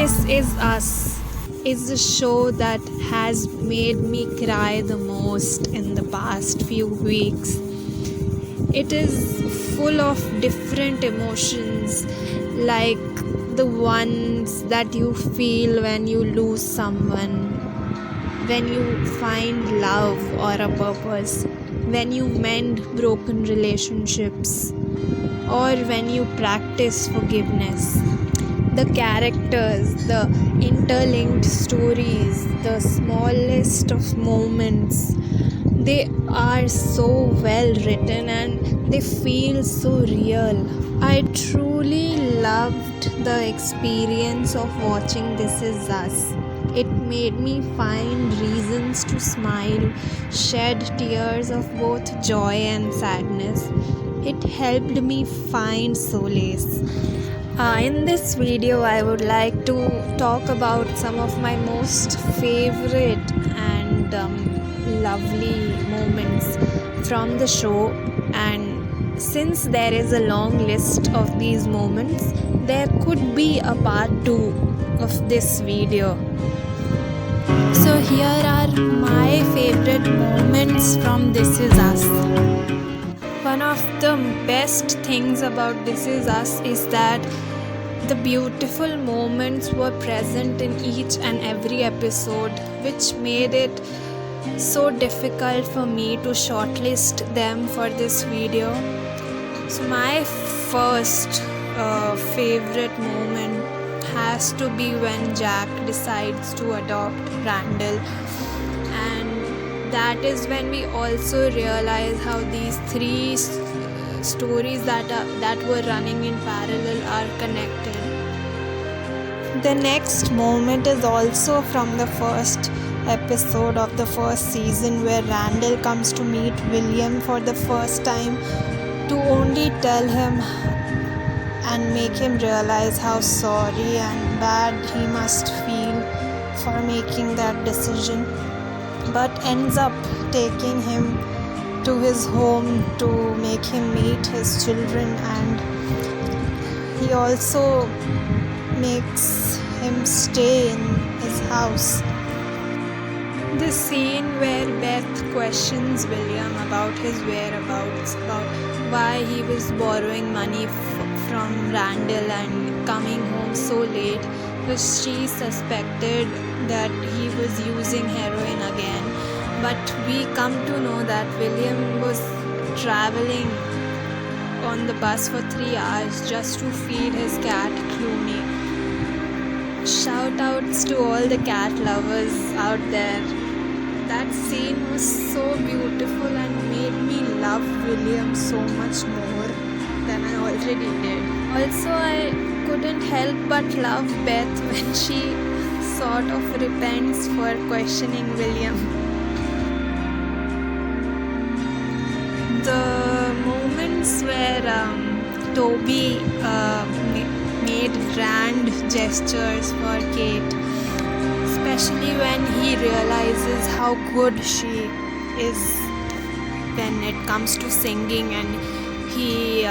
This Is Us is the show that has made me cry the most in the past few weeks. It is full of different emotions, like the ones that you feel when you lose someone, when you find love or a purpose, when you mend broken relationships, or when you practice forgiveness. The characters, the interlinked stories, the smallest of moments, they are so well written and they feel so real. I truly loved the experience of watching This Is Us. It made me find reasons to smile, shed tears of both joy and sadness. It helped me find solace. In this video, I would like to talk about some of my most favorite and lovely moments from the show. And since there is a long list of these moments, there could be a part 2 of this video. So here are my favorite moments from This Is Us. One of the best things about This Is Us is that the beautiful moments were present in each and every episode, which made it so difficult for me to shortlist them for this video. So my first favorite moment has to be when Jack decides to adopt Randall, and that is when we also realize how these three stories that were running in parallel are connected. The next moment is also from the first episode of the first season, where Randall comes to meet William for the first time to only tell him and make him realize how sorry and bad he must feel for making that decision, but ends up taking him to his home to make him meet his children, and he also makes him stay in his house. The scene where Beth questions William about his whereabouts, about why he was borrowing money from Randall and coming home so late, because she suspected that he was using heroin again. But we come to know that William was traveling on the bus for 3 hours just to feed his cat Clooney. Shout outs to all the cat lovers out there. That scene was so beautiful and made me love William so much more than I already did. Also, I couldn't help but love Beth when she sort of repents for questioning William. The moments where Toby made grand gestures for Kate, especially when he realizes how good she is when it comes to singing, and he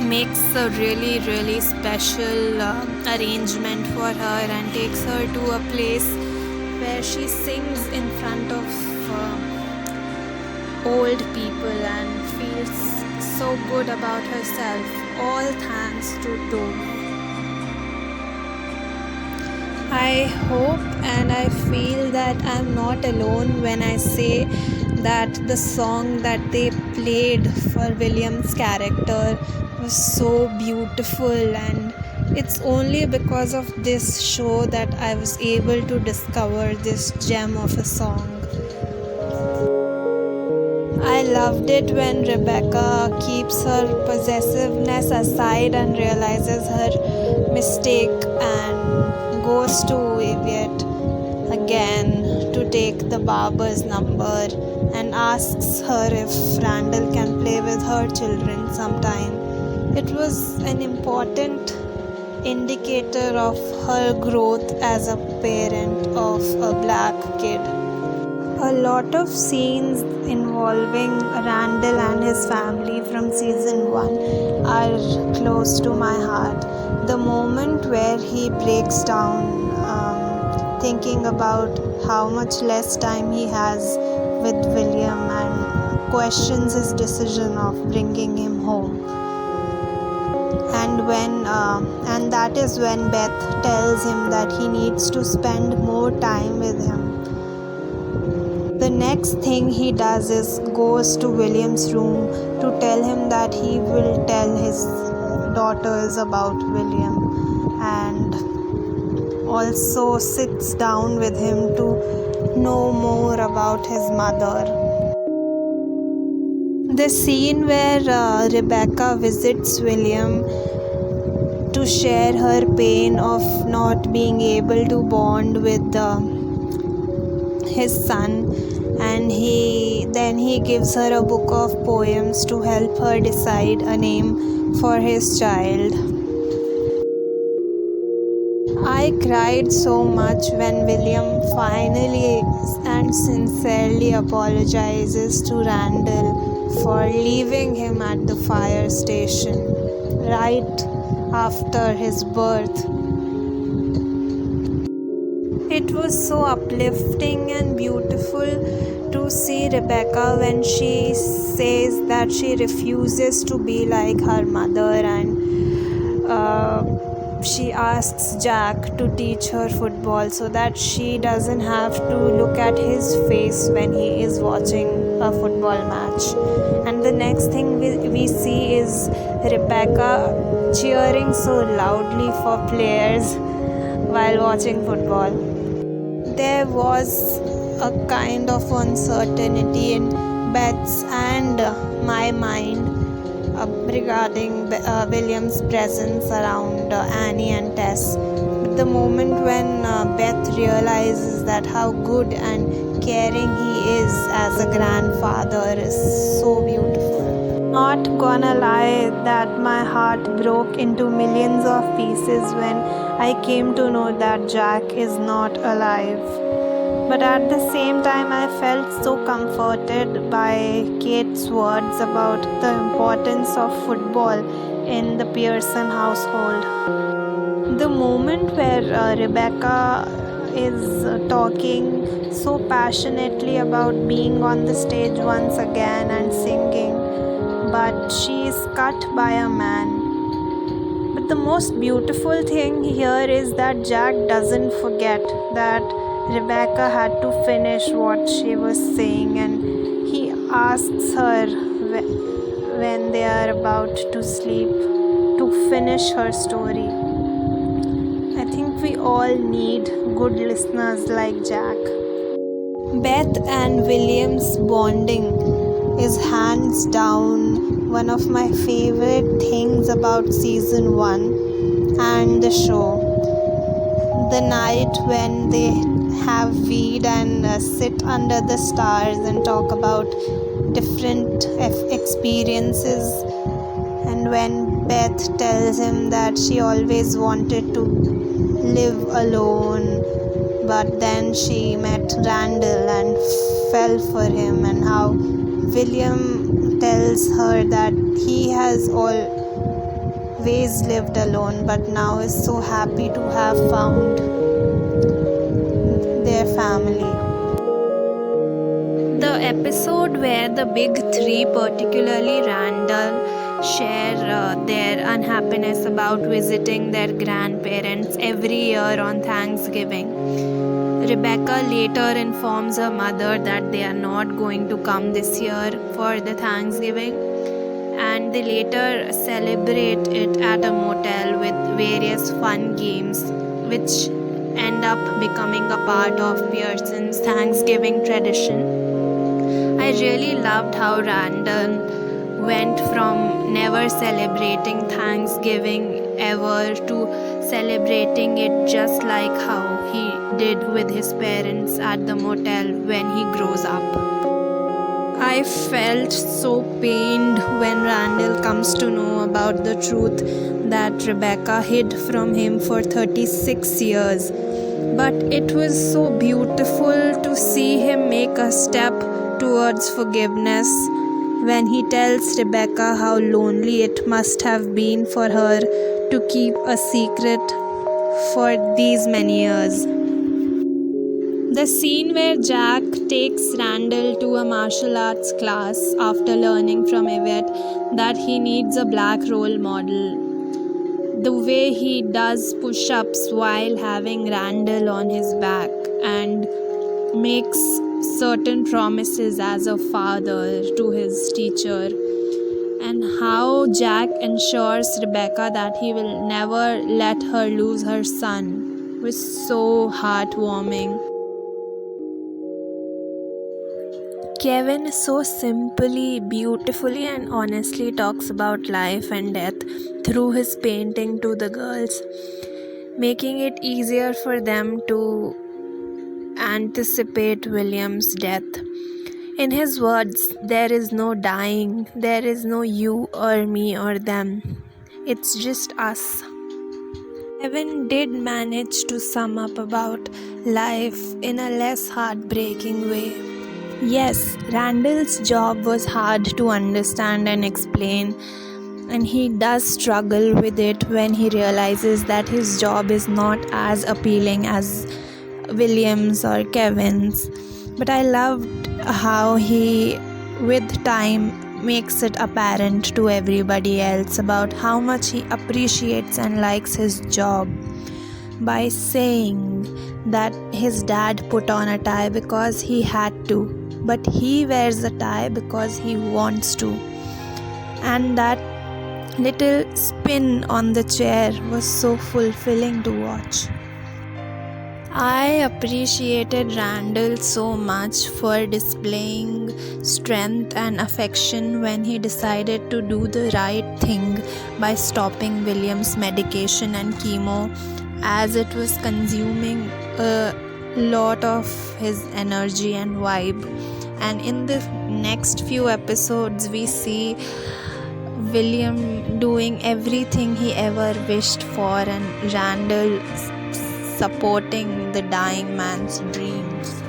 makes a really, really special arrangement for her and takes her to a place where she sings in front of old people and feels so good about herself, all thanks to Toby. I hope and I feel that I'm not alone when I say that the song that they played for William's character was so beautiful, and it's only because of this show that I was able to discover this gem of a song. I loved it when Rebecca keeps her possessiveness aside and realizes her mistake and goes to Yvette again to take the barber's number and asks her if Randall can play with her children sometime. It was an important indicator of her growth as a parent of a black kid. A lot of scenes involving Randall and his family from season 1 are close to my heart. The moment where he breaks down, thinking about how much less time he has with William and questions his decision of bringing him home. And that is when Beth tells him that he needs to spend more time with him. The next thing he does is goes to William's room to tell him that he will tell his daughters about William, and also sits down with him to know more about his mother. The scene where Rebecca visits William to share her pain of not being able to bond with his son, and he gives her a book of poems to help her decide a name for his child. I cried so much when William finally and sincerely apologizes to Randall for leaving him at the fire station right after his birth. It was so uplifting and beautiful to see Rebecca when she says that she refuses to be like her mother, and she asks Jack to teach her football so that she doesn't have to look at his face when he is watching a football match. And the next thing we see is Rebecca cheering so loudly for players while watching football. There was a kind of uncertainty in Beth's and my mind regarding William's presence around Annie and Tess. But the moment when Beth realizes that how good and caring he is as a grandfather is so beautiful. Not gonna lie that my heart broke into millions of pieces when I came to know that Jack is not alive. But at the same time, I felt so comforted by Kate's words about the importance of football in the Pearson household. The moment where Rebecca is talking so passionately about being on the stage once again and singing, but she is cut by a man. But the most beautiful thing here is that Jack doesn't forget that Rebecca had to finish what she was saying, and he asks her when they are about to sleep to finish her story. I think we all need good listeners like Jack. Beth and William's bonding is hands down one of my favorite things about season 1 and the show. The night when they have weed and sit under the stars and talk about different experiences, and when Beth tells him that she always wanted to live alone, but then she met Randall and fell for him, and how William tells her that he has always lived alone but now is so happy to have found their family. The episode where the big three, particularly Randall, share their unhappiness about visiting their grandparents every year on Thanksgiving. Rebecca later informs her mother that they are not going to come this year for the Thanksgiving, and they later celebrate it at a motel with various fun games, which end up becoming a part of Pearson's Thanksgiving tradition. I really loved how Randall went from never celebrating Thanksgiving ever to celebrating it just like how he did with his parents at the motel when he grows up. I felt so pained when Randall comes to know about the truth that Rebecca hid from him for 36 years. But it was so beautiful to see him make a step towards forgiveness when he tells Rebecca how lonely it must have been for her to keep a secret for these many years. The scene where Jack takes Randall to a martial arts class after learning from Yvette that he needs a black role model. The way he does push ups while having Randall on his back and makes certain promises as a father to his teacher, and how Jack ensures Rebecca that he will never let her lose her son was so heartwarming. Kevin so simply, beautifully, and honestly talks about life and death through his painting to the girls, making it easier for them to anticipate William's death. In his words, there is no dying, there is no you or me or them. It's just us. Kevin did manage to sum up about life in a less heartbreaking way. Yes, Randall's job was hard to understand and explain, and he does struggle with it when he realizes that his job is not as appealing as William's or Kevin's. But I loved how he, with time, makes it apparent to everybody else about how much he appreciates and likes his job by saying that his dad put on a tie because he had to, but he wears a tie because he wants to. And that little spin on the chair was so fulfilling to watch. I appreciated Randall so much for displaying strength and affection when he decided to do the right thing by stopping William's medication and chemo, as it was consuming a lot of his energy and vibe. And in the next few episodes, we see William doing everything he ever wished for, and Randall supporting the dying man's dreams.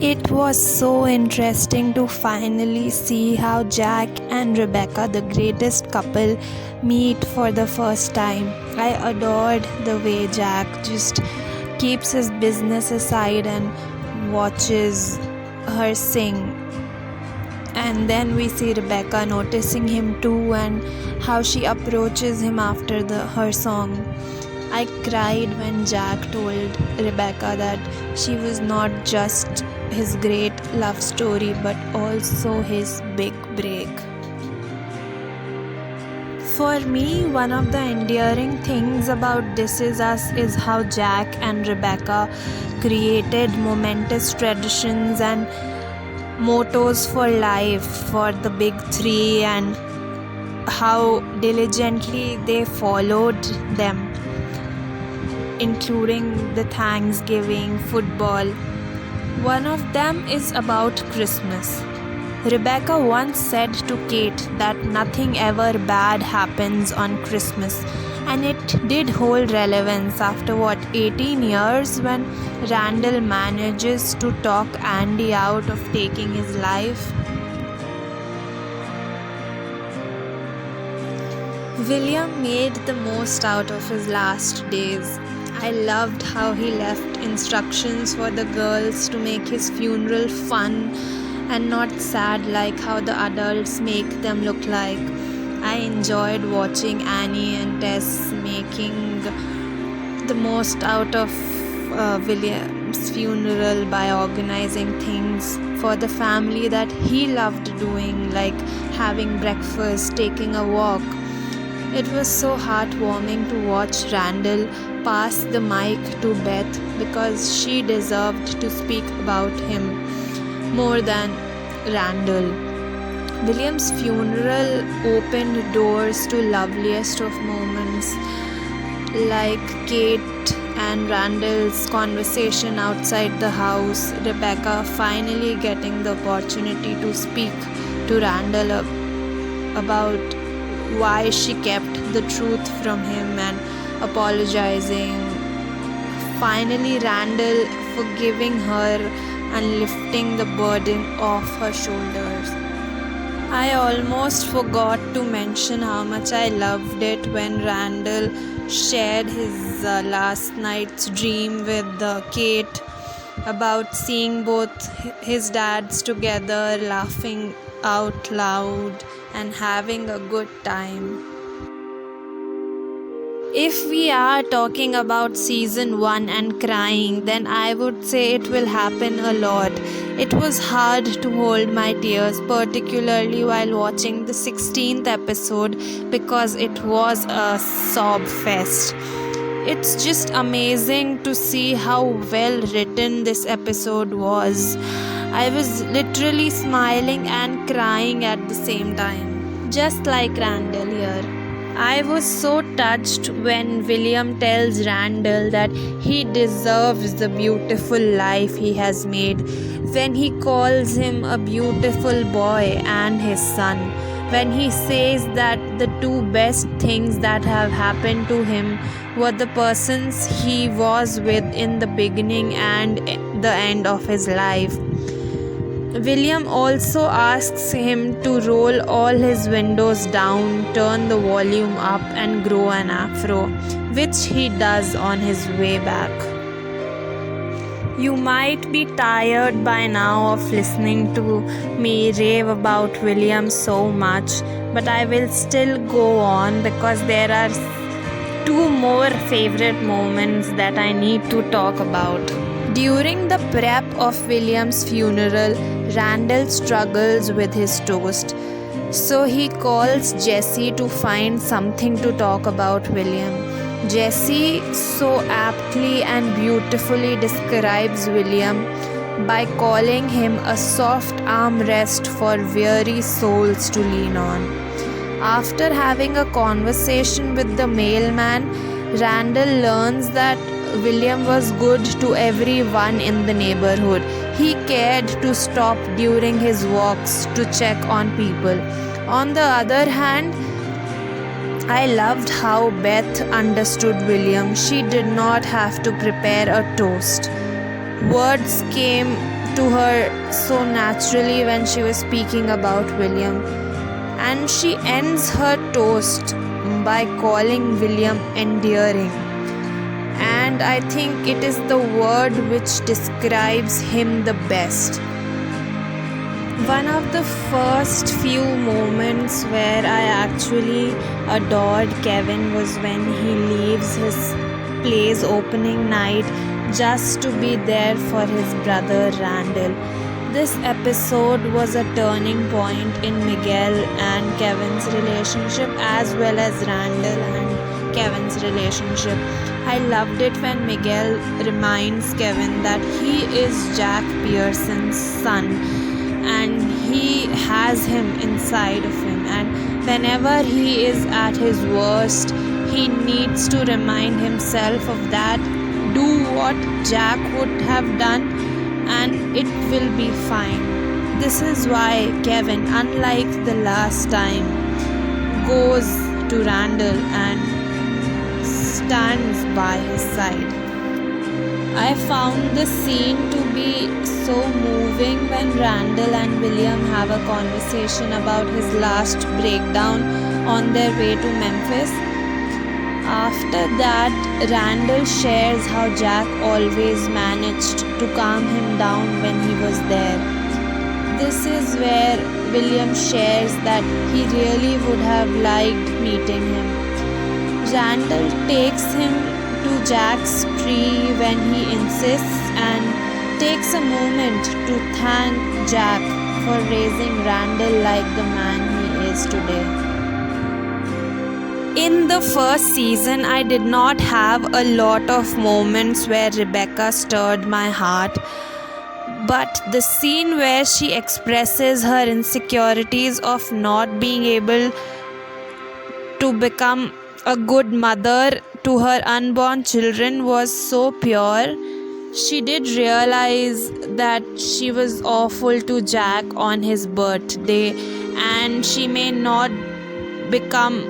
It was so interesting to finally see how Jack and Rebecca, the greatest couple, meet for the first time. I adored the way Jack just keeps his business aside and watches her sing. And then we see Rebecca noticing him too, and how she approaches him after her song. I cried when Jack told Rebecca that she was not just his great love story but also his big break. For me, one of the endearing things about This Is Us is how Jack and Rebecca created momentous traditions and mottos for life for the big three, and how diligently they followed them, including the Thanksgiving, football. One of them is about Christmas. Rebecca once said to Kate that nothing ever bad happens on Christmas, and it did hold relevance after 18 years, when Randall manages to talk Andy out of taking his life. William made the most out of his last days. I loved how he left instructions for the girls to make his funeral fun and not sad like how the adults make them look like. I enjoyed watching Annie and Tess making the most out of William's funeral by organizing things for the family that he loved doing, like having breakfast, taking a walk. It was so heartwarming to watch Randall pass the mic to Beth because she deserved to speak about him more than Randall. William's funeral opened doors to loveliest of moments, like Kate and Randall's conversation outside the house, Rebecca finally getting the opportunity to speak to Randall about why she kept the truth from him and apologizing. Finally, Randall forgiving her and lifting the burden off her shoulders. I almost forgot to mention how much I loved it when Randall shared his last night's dream with Kate about seeing both his dads together, laughing out loud and having a good time. If we are talking about season 1 and crying, then I would say it will happen a lot. It was hard to hold my tears, particularly while watching the 16th episode, because it was a sob fest. It's just amazing to see how well written this episode was. I was literally smiling and crying at the same time, just like Randall here. I was so touched when William tells Randall that he deserves the beautiful life he has made, when he calls him a beautiful boy and his son, when he says that the two best things that have happened to him were the persons he was with in the beginning and the end of his life. William also asks him to roll all his windows down, turn the volume up, and grow an afro, which he does on his way back. You might be tired by now of listening to me rave about William so much, but I will still go on because there are two more favorite moments that I need to talk about. During the prep of William's funeral, Randall struggles with his toast. So he calls Jesse to find something to talk about William. Jesse so aptly and beautifully describes William by calling him a soft armrest for weary souls to lean on. After having a conversation with the mailman, Randall learns that William was good to everyone in the neighborhood. He cared to stop during his walks to check on people. On the other hand, I loved how Beth understood William. She did not have to prepare a toast. Words came to her so naturally when she was speaking about William. And she ends her toast by calling William endearing. And I think it is the word which describes him the best. One of the first few moments where I actually adored Kevin was when he leaves his play's opening night just to be there for his brother Randall. This episode was a turning point in Miguel and Kevin's relationship, as well as Randall and Kevin's relationship. I loved it when Miguel reminds Kevin that he is Jack Pearson's son and he has him inside of him, and whenever he is at his worst, he needs to remind himself of that. Do what Jack would have done and it will be fine. This is why Kevin, unlike the last time, goes to Randall and stands by his side. I found this scene to be so moving when Randall and William have a conversation about his last breakdown on their way to Memphis. After that, Randall shares how Jack always managed to calm him down when he was there. This is where William shares that he really would have liked meeting him. Randall takes him to Jack's tree when he insists and takes a moment to thank Jack for raising Randall like the man he is today. In the first season, I did not have a lot of moments where Rebecca stirred my heart, but the scene where she expresses her insecurities of not being able to become a good mother to her unborn children was so pure. She did realize that she was awful to Jack on his birthday, and she may not become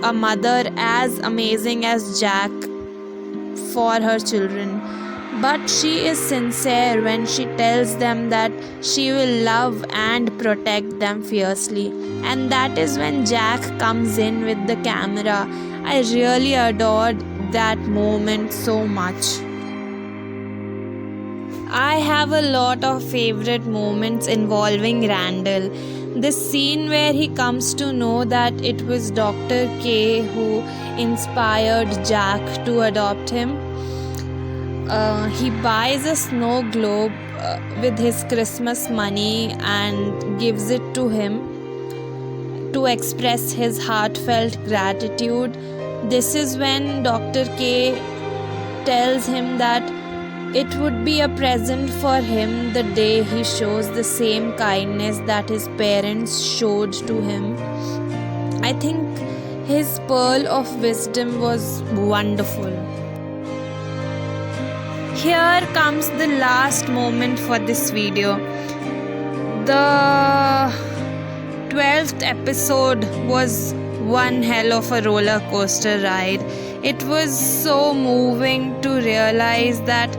a mother as amazing as Jack for her children, but she is sincere when she tells them that she will love and protect them fiercely. And that is when Jack comes in with the camera. I really adored that moment so much. I have a lot of favorite moments involving Randall. The scene where he comes to know that it was Dr. K who inspired Jack to adopt him. He buys a snow globe with his Christmas money and gives it to him to express his heartfelt gratitude. This is when Dr. K tells him that it would be a present for him the day he shows the same kindness that his parents showed to him. I think his pearl of wisdom was wonderful. Here comes the last moment for this video. The 12th episode was one hell of a roller coaster ride. It was so moving to realize that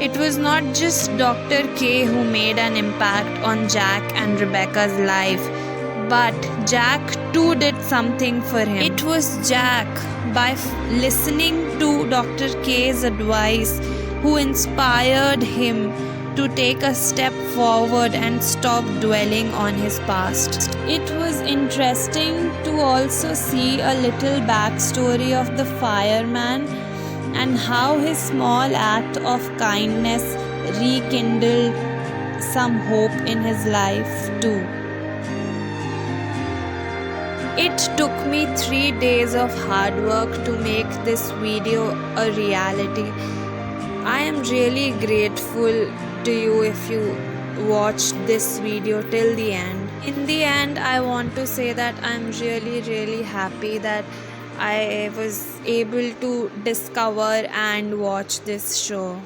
it was not just Dr. K who made an impact on Jack and Rebecca's life, but Jack too did something for him. It was Jack, by listening to Dr. K's advice, who inspired him to take a step forward and stop dwelling on his past. It was interesting to also see a little backstory of the fireman and how his small act of kindness rekindled some hope in his life too. It took me 3 days of hard work to make this video a reality. I am really grateful to you if you watched this video till the end. In the end, I want to say that I'm really happy that I was able to discover and watch this show.